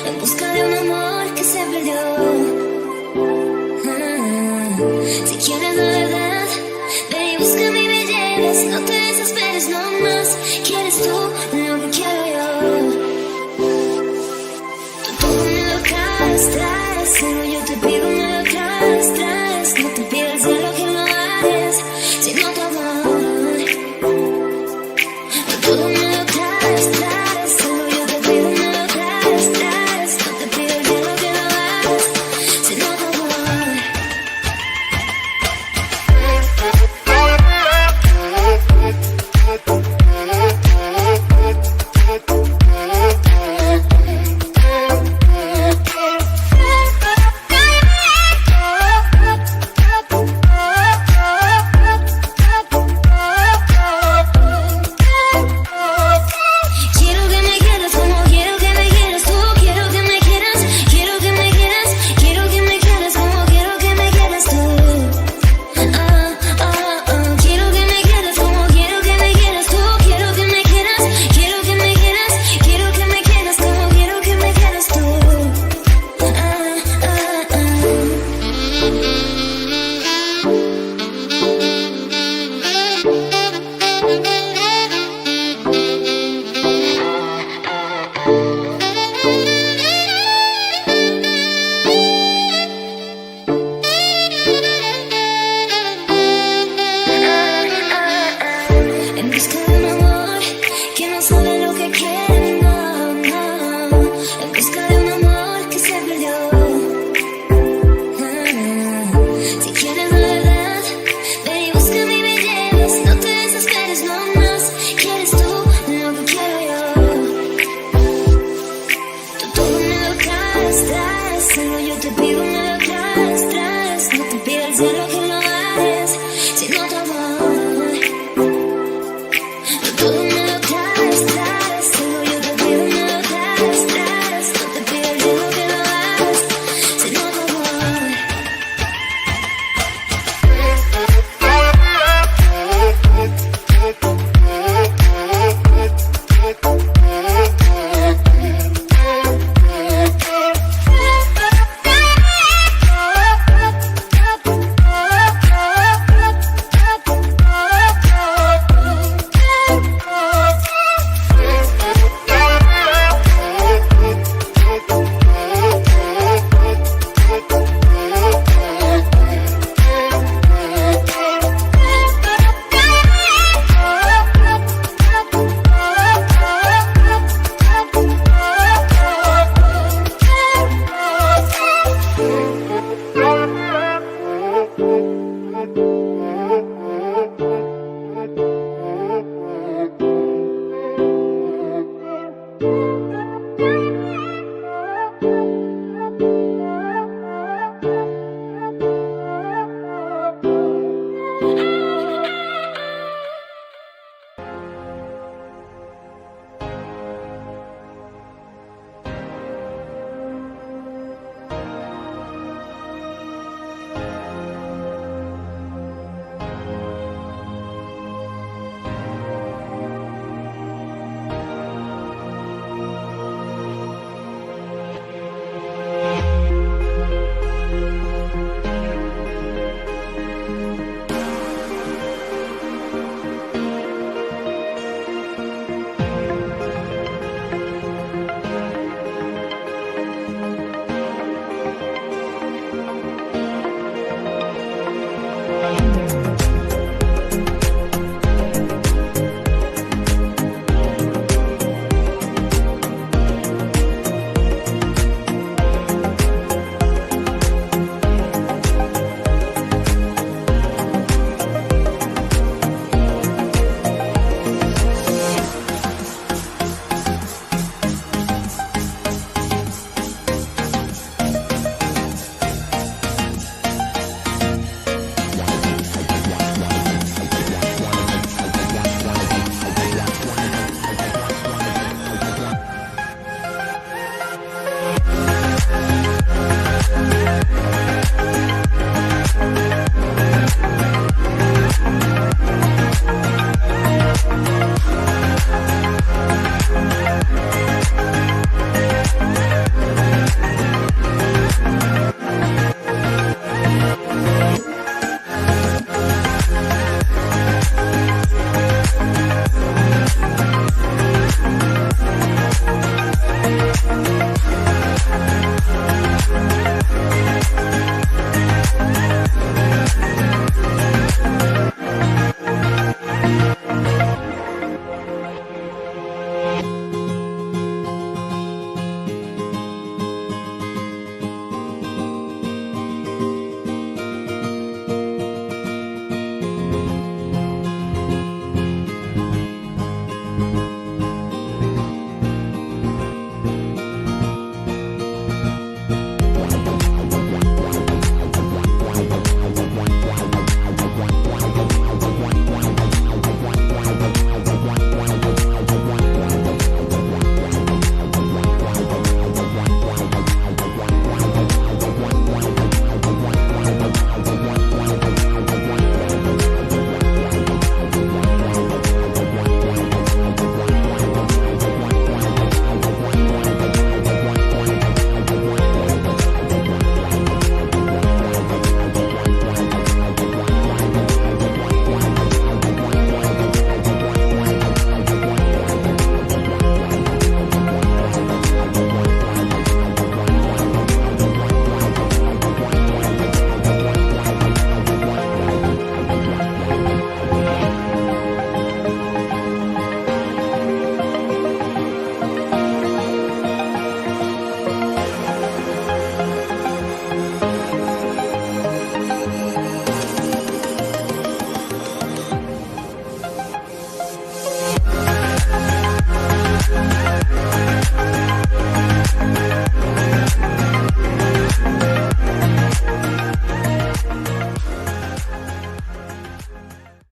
en busca de un amor que se perdió. Si quieres la verdad, ven y búscame y me llevas. No te desesperes, no más. ¿Quieres tú lo que quiero yo? Tú todo me lo traes, solo yo te pido me lo traes. No te pidas ya lo que no hagas, sino tu amor. Tú todo me lo traes, solo yo te pido me lo traes. No te pidas ya lo que no hagas, sino tu amor. Quiero que me quieras como quiero que me quieras tú. Quiero que me quieras, quiero que me quieras. Quiero que me quieras como quiero que me quieras tú. Quiero que me quieras como quiero que me quieras tú. Quiero que me quieras, quiero que me quieras. Quiero que me quieras como quiero que me quieras tú. En busca de un amor que no sabe lo que quiere, no, no. En busca de un amor que se perdió. Si quieres la verdad, ven y búscame y me llevas. No te desesperes, no más. ¿Quieres tú lo que quiero yo? Tú todo me lo traes, solo yo te pido me lo traes. No te pidas ya lo que no hagas, sino tu amor. Todo me lo traes, solo yo te pido me lo traes. No te pidas ya lo que no hagas, sino tu amor.